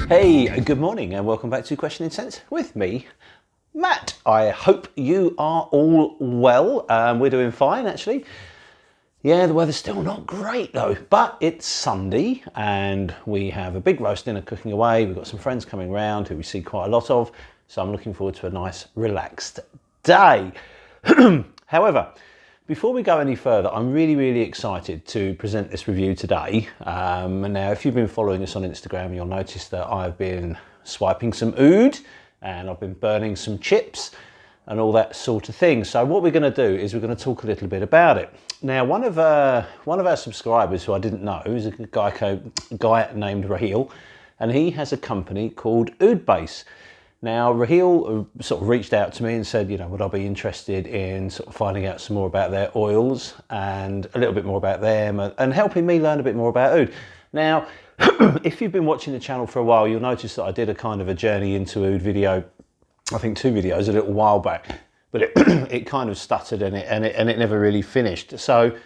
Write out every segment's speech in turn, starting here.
Hey, good morning and welcome back to Questioning Sense with me, Matt. I hope you are all well. We're doing fine actually. Yeah, the weather's still not great though, but it's Sunday and we have a big roast dinner cooking away. We've got some friends coming round who we see quite a lot of, so I'm looking forward to a nice relaxed day. However, before we go any further, I'm really excited to present this review today. Now, if you've been following us on Instagram, you'll notice that I've been swiping some oud and I've been burning some chips and all that sort of thing. So what we're going to do is we're going to talk a little bit about it. Now, one of our subscribers who I didn't know is a guy named Raheel, and he has a company called Oud Base. Now, Raheel sort of reached out to me and said, would I be interested in sort of finding out some more about their oils and a little bit more about them and helping me learn a bit more about oud. Now, if you've been watching the channel for a while, you'll notice that I did a kind of a journey into oud video, I think 2 videos a little while back, but it kind of stuttered and it never really finished. So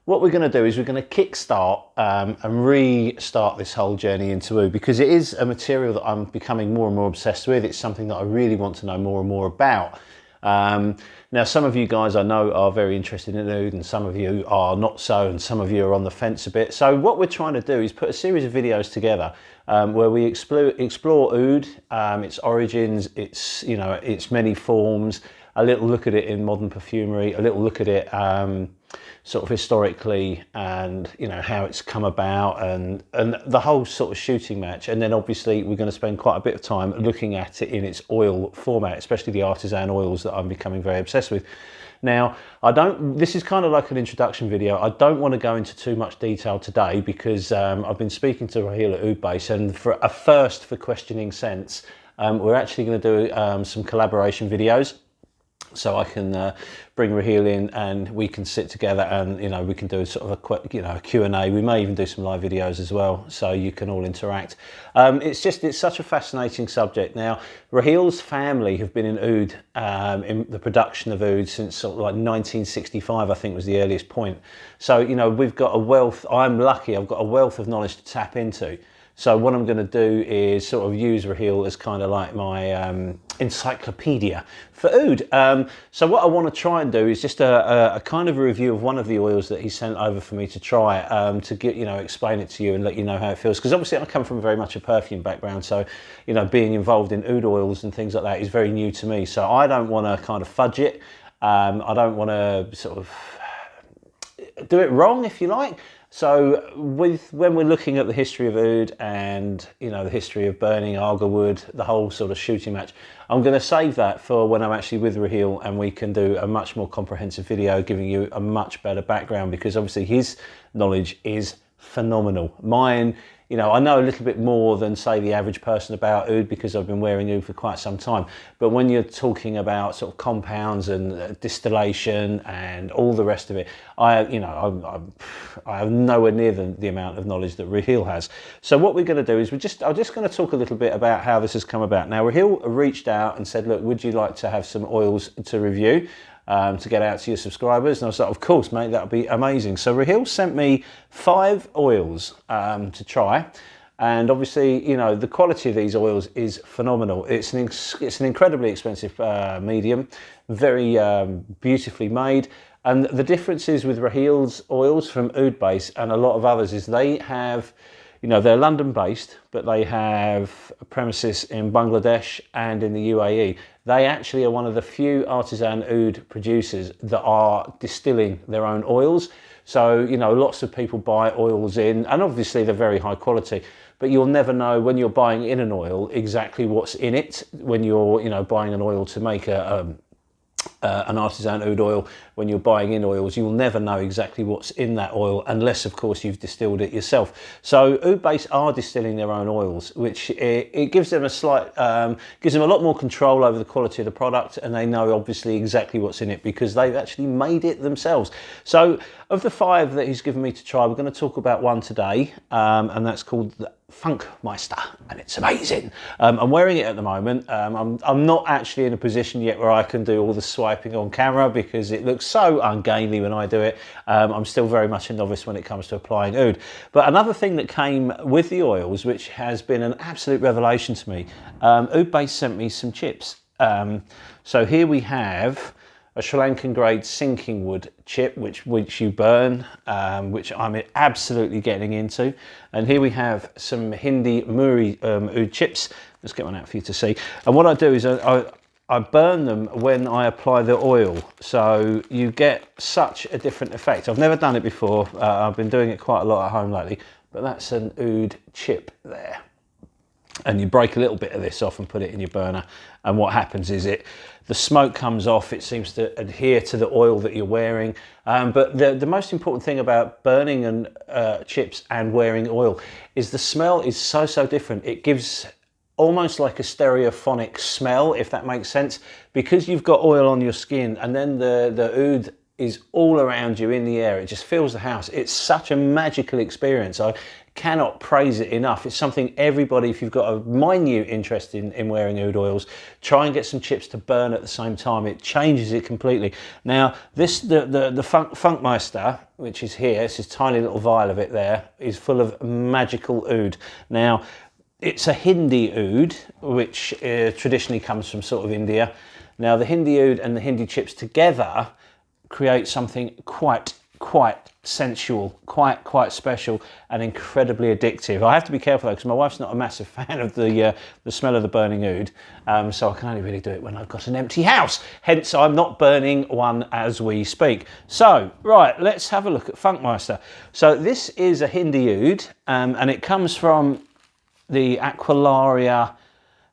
what we're going to do is we're going to kickstart and restart this whole journey into oud, because it is a material that I'm becoming more and more obsessed with. It's something that I really want to know more and more about. Now, some of you guys I know are very interested in oud and some of you are not so, and some of you are on the fence a bit. So what we're trying to do is put a series of videos together where we explore oud, its origins, its many forms, a little look at it in modern perfumery, a little look at it sort of historically, and how it's come about, and the whole sort of shooting match. And then obviously we're going to spend quite a bit of time looking at it in its oil format, especially the artisan oils that I'm becoming very obsessed with. Now, this is kind of like an introduction video. I don't want to go into too much detail today because I've been speaking to Raheel at Oud Base, and for a first for Questioning Sense, we're actually going to do some collaboration videos. So I can bring Raheel in and we can sit together and we can do sort of a Q&A. We may even do some live videos as well, so you can all interact. It's such a fascinating subject. Now, Raheel's family have been in oud, in the production of oud, since sort of like 1965, I think was the earliest point. So we've got a wealth. I'm lucky. I've got a wealth of knowledge to tap into. So what I'm going to do is sort of use Raheel as kind of like my encyclopedia for oud. So what I want to try and do is just a kind of a review of one of the oils that he sent over for me to try, to get explain it to you and let you know how it feels. Because obviously I come from very much a perfume background, so being involved in oud oils and things like that is very new to me. So I don't want to kind of fudge it. I don't want to sort of do it wrong, if you like. So when we're looking at the history of oud and the history of burning agarwood, the whole sort of shooting match, I'm going to save that for when I'm actually with Raheel and we can do a much more comprehensive video giving you a much better background, because obviously his knowledge is phenomenal. Mine, I know a little bit more than say the average person about oud because I've been wearing oud for quite some time. But when you're talking about sort of compounds and distillation and all the rest of it, I have nowhere near the amount of knowledge that Raheel has. So what we're going to do is I'm just going to talk a little bit about how this has come about. Now, Raheel reached out and said, look, would you like to have some oils to review? To get out to your subscribers, and I was like, of course mate, that would be amazing. So Raheel sent me 5 oils to try, and obviously the quality of these oils is phenomenal. It's an incredibly expensive medium, very beautifully made. And the differences with Raheel's oils from Oud Base and a lot of others is they have, they're London based, but they have premises in Bangladesh and in the UAE. They actually are one of the few artisan oud producers that are distilling their own oils. So, lots of people buy oils in, and obviously they're very high quality, but you'll never know when you're buying in an oil exactly what's in it when you're, buying an oil to make an artisan oud oil. When you're buying in oils, you'll never know exactly what's in that oil unless of course you've distilled it yourself. So Oud Base are distilling their own oils, which it gives them gives them a lot more control over the quality of the product, and they know obviously exactly what's in it because they've actually made it themselves. So of the 5 that he's given me to try, we're going to talk about one today, and that's called the Funkmeister, and it's amazing. I'm wearing it at the moment. I'm not actually in a position yet where I can do all the swiping on camera because it looks so ungainly when I do it. I'm still very much a novice when it comes to applying oud. But another thing that came with the oils, which has been an absolute revelation to me, Oud Base sent me some chips. So here we have a Sri Lankan grade sinking wood chip, which you burn, which I'm absolutely getting into. And here we have some Hindi Muri oud chips. Let's get one out for you to see. And what I do is I burn them when I apply the oil, so you get such a different effect. I've never done it before. I've been doing it quite a lot at home lately, but that's an oud chip there. And you break a little bit of this off and put it in your burner, and what happens is the smoke comes off. It seems to adhere to the oil that you're wearing, but the most important thing about burning and chips and wearing oil is the smell is so different. It gives almost like a stereophonic smell, if that makes sense, because you've got oil on your skin and then the oud is all around you in the air. It just fills the house. It's such a magical experience. I cannot praise it enough. It's something everybody, if you've got a minute interest in wearing oud oils, try and get some chips to burn at the same time. It changes it completely. Now, the Funkmeister, which is here, it's this tiny little vial of it there, is full of magical oud. Now, it's a Hindi oud, which traditionally comes from sort of India. Now, the Hindi oud and the Hindi chips together create something quite sensual, quite special, and incredibly addictive. I have to be careful though, because my wife's not a massive fan of the smell of the burning oud, so I can only really do it when I've got an empty house. Hence, I'm not burning one as we speak. So, right, let's have a look at Funkmeister. So this is a Hindi oud, and it comes from the Aquilaria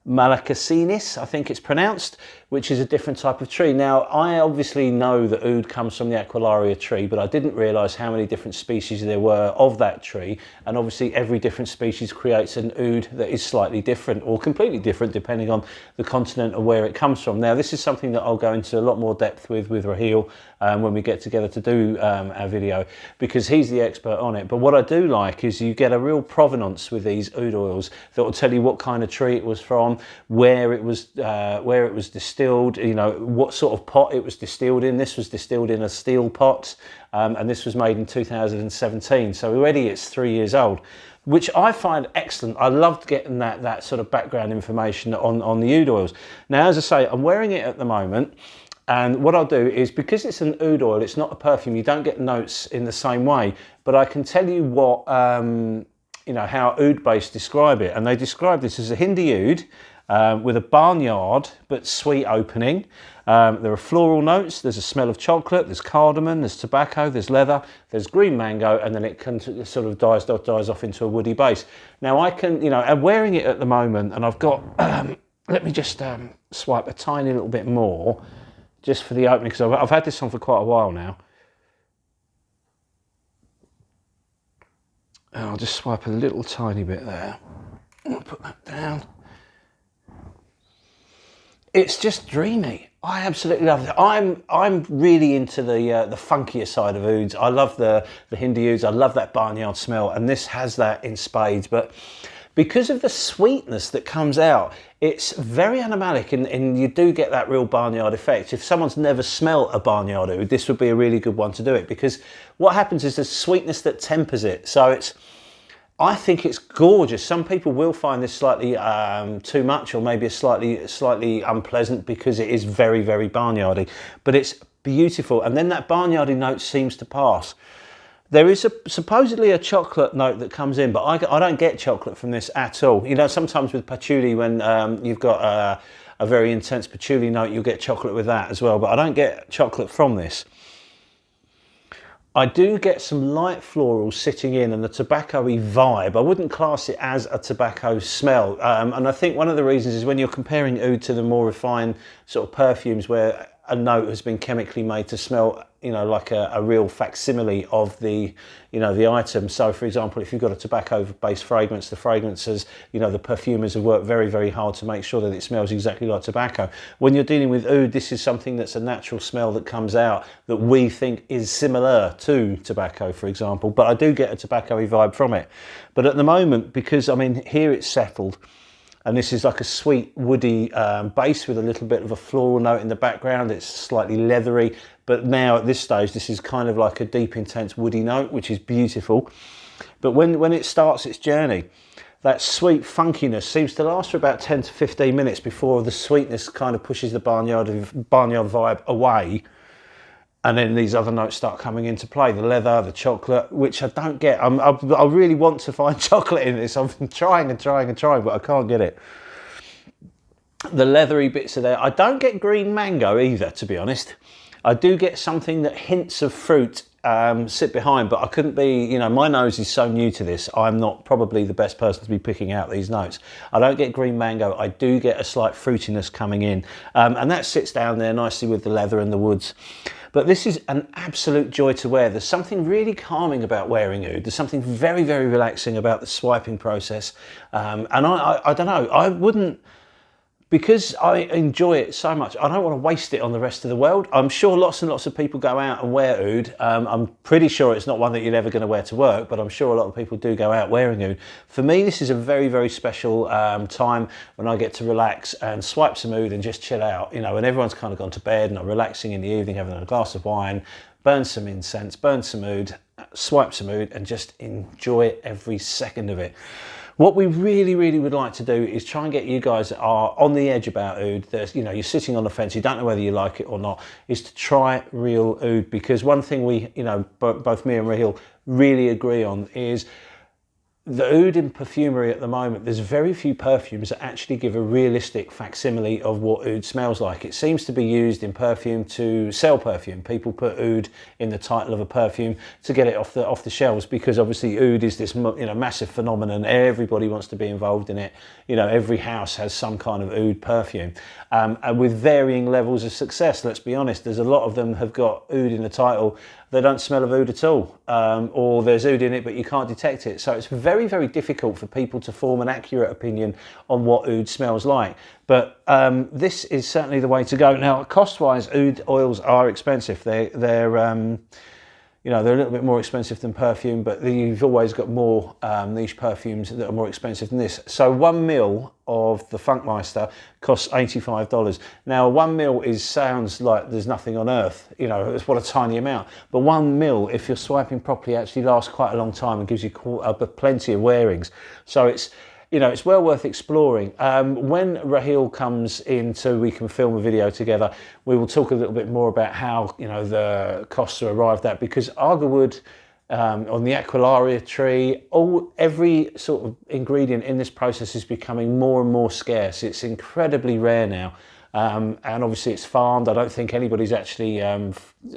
Malacassinis, I think it's pronounced, which is a different type of tree. Now, I obviously know that oud comes from the Aquilaria tree, but I didn't realise how many different species there were of that tree. And obviously every different species creates an oud that is slightly different or completely different depending on the continent or where it comes from. Now, this is something that I'll go into a lot more depth with Raheel when we get together to do our video, because he's the expert on it. But what I do like is you get a real provenance with these oud oils that will tell you what kind of tree it was from, where it was distilled, you know, what sort of pot it was distilled in. This was distilled in a steel pot, and this was made in 2017. So already it's 3 years old, which I find excellent. I loved getting that sort of background information on the oud oils. Now, as I say, I'm wearing it at the moment. And what I'll do is, because it's an oud oil, it's not a perfume, you don't get notes in the same way, but I can tell you what, you know, how Oud Base describe it. And they describe this as a Hindi oud with a barnyard but sweet opening. There are floral notes, there's a smell of chocolate, there's cardamom, there's tobacco, there's leather, there's green mango, and then it sort of dies off into a woody base. Now I can, you know, I'm wearing it at the moment, and I've got, let me just swipe a tiny little bit more, just for the opening, because I've had this on for quite a while now. And I'll just swipe a little tiny bit there. I'll put that down. It's just dreamy. I absolutely love it. I'm really into the funkier side of ouds. I love the Hindi ouds. I love that barnyard smell, and this has that in spades. But because of the sweetness that comes out, it's very animalic, and you do get that real barnyard effect. If someone's never smelled a barnyard oud, this would be a really good one to do it, because what happens is there's sweetness that tempers it. So I think it's gorgeous. Some people will find this slightly too much, or maybe slightly unpleasant, because it is very barnyardy, but it's beautiful. And then that barnyardy note seems to pass. There is supposedly a chocolate note that comes in, but I don't get chocolate from this at all. You know, sometimes with patchouli, when you've got a very intense patchouli note, you'll get chocolate with that as well, but I don't get chocolate from this. I do get some light florals sitting in, and the tobacco-y vibe. I wouldn't class it as a tobacco smell. And I think one of the reasons is when you're comparing oud to the more refined sort of perfumes where a note has been chemically made to smell you know, like a real facsimile of the, you know, the item. So for example, if you've got a tobacco based fragrance, the fragrances, you know, the perfumers have worked very, very hard to make sure that it smells exactly like tobacco. When you're dealing with oud, this is something that's a natural smell that comes out that we think is similar to tobacco, for example, but I do get a tobacco-y vibe from it. But at the moment, because I mean, here it's settled, and this is like a sweet woody base with a little bit of a floral note in the background. It's slightly leathery, but now at this stage, this is kind of like a deep, intense woody note, which is beautiful. But when it starts its journey, that sweet funkiness seems to last for about 10 to 15 minutes before the sweetness kind of pushes the barnyard vibe away. And then these other notes start coming into play, the leather, the chocolate, which I don't get. I really want to find chocolate in this. I've been trying, but I can't get it. The leathery bits are there. I don't get green mango either, to be honest. I do get something that hints of fruit sit behind, but I couldn't be, you know, my nose is so new to this. I'm not probably the best person to be picking out these notes. I don't get green mango. I do get a slight fruitiness coming in, and that sits down there nicely with the leather and the woods. But this is an absolute joy to wear. There's something really calming about wearing oud. There's something very, very relaxing about the swiping process. And I don't know, I wouldn't, because I enjoy it so much, I don't want to waste it on the rest of the world. I'm sure lots and lots of people go out and wear oud. I'm pretty sure it's not one that you're ever going to wear to work, but I'm sure a lot of people do go out wearing oud. For me, this is a very, very special time when I get to relax and swipe some oud and just chill out, you know, when everyone's kind of gone to bed and I'm relaxing in the evening, having a glass of wine, burn some incense, burn some oud, swipe some oud, and just enjoy every second of it. What we really, really would like to do is try and get you guys that are on the edge about oud, there's, you know, you're sitting on the fence, you don't know whether you like it or not, is to try real oud. Because one thing we, you know, both me and Raheel really agree on is the oud in perfumery at the moment, there's very few perfumes that actually give a realistic facsimile of what oud smells like. It seems to be used in perfume to sell perfume. People put oud in the title of a perfume to get it off the shelves, because obviously oud is this, you know, massive phenomenon. Everybody wants to be involved in it. You know, every house has some kind of oud perfume, and with varying levels of success. Let's be honest, there's a lot of them have got oud in the title. They don't smell of oud at all, or there's oud in it but you can't detect it. So it's very, very difficult for people to form an accurate opinion on what oud smells like. But this is certainly the way to go. Now, cost-wise, oud oils are expensive. They're you know, they're a little bit more expensive than perfume, but you've always got more niche perfumes that are more expensive than this. So 1 ml of the Funkmeister costs $85. Now 1 ml sounds like there's nothing on earth, you know, it's what a tiny amount. But 1 ml, if you're swiping properly, actually lasts quite a long time and gives you plenty of wearings. So it's, you know, it's well worth exploring. When Raheel comes in so we can film a video together, we will talk a little bit more about how, you know, the costs are arrived at, because agarwood on the Aquilaria tree, every sort of ingredient in this process is becoming more and more scarce. It's incredibly rare now. And obviously it's farmed. I don't think anybody's actually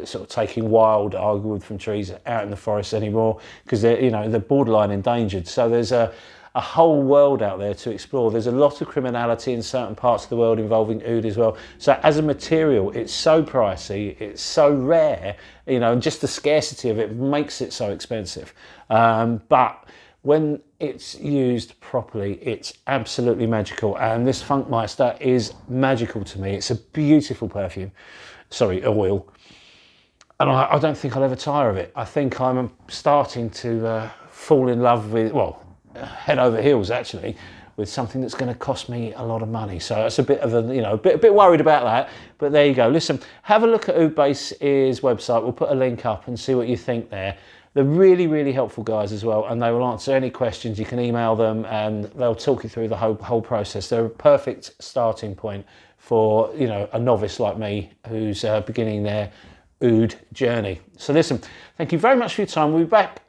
sort of taking wild agarwood from trees out in the forest anymore, because they're, you know, they're borderline endangered. So there's a whole world out there to explore. There's a lot of criminality in certain parts of the world involving oud as well. So as a material, it's so pricey, it's so rare, you know, and just the scarcity of it makes it so expensive. But when it's used properly, it's absolutely magical. And this Funkmeister is magical to me. It's a beautiful perfume, sorry, oil. And I don't think I'll ever tire of it. I think I'm starting to fall in love with, well, head over heels actually, with something that's going to cost me a lot of money. So that's a bit of a, you know, a bit worried about that, but there you go. Listen, have a look at Oud Base's website. We'll put a link up and see what you think there. They're really, really helpful guys as well, and they will answer any questions. You can email them and they'll talk you through the whole process. They're a perfect starting point for, you know, a novice like me who's beginning their oud journey. So listen, thank you very much for your time. We'll be back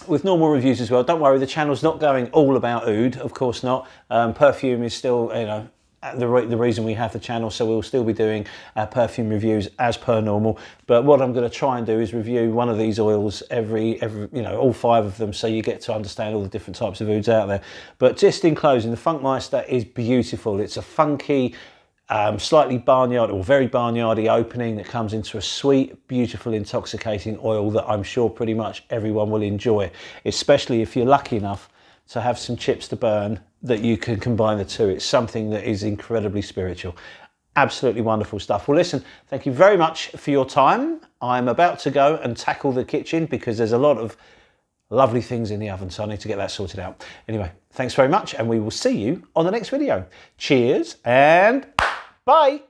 with normal reviews as well. Don't worry, the channel's not going all about oud, of course not. Perfume is still, you know, the reason we have the channel, so we'll still be doing perfume reviews as per normal. But what I'm going to try and do is review one of these oils every you know, all 5 of them, so you get to understand all the different types of ouds out there. But just in closing, the Funkmeister is beautiful. It's a funky, Slightly barnyard or very barnyardy opening that comes into a sweet, beautiful, intoxicating oil that I'm sure pretty much everyone will enjoy, especially if you're lucky enough to have some chips to burn that you can combine the two. It's something that is incredibly spiritual. Absolutely wonderful stuff. Well, listen, thank you very much for your time. I'm about to go and tackle the kitchen because there's a lot of lovely things in the oven, so I need to get that sorted out. Anyway, thanks very much, and we will see you on the next video. Cheers and bye.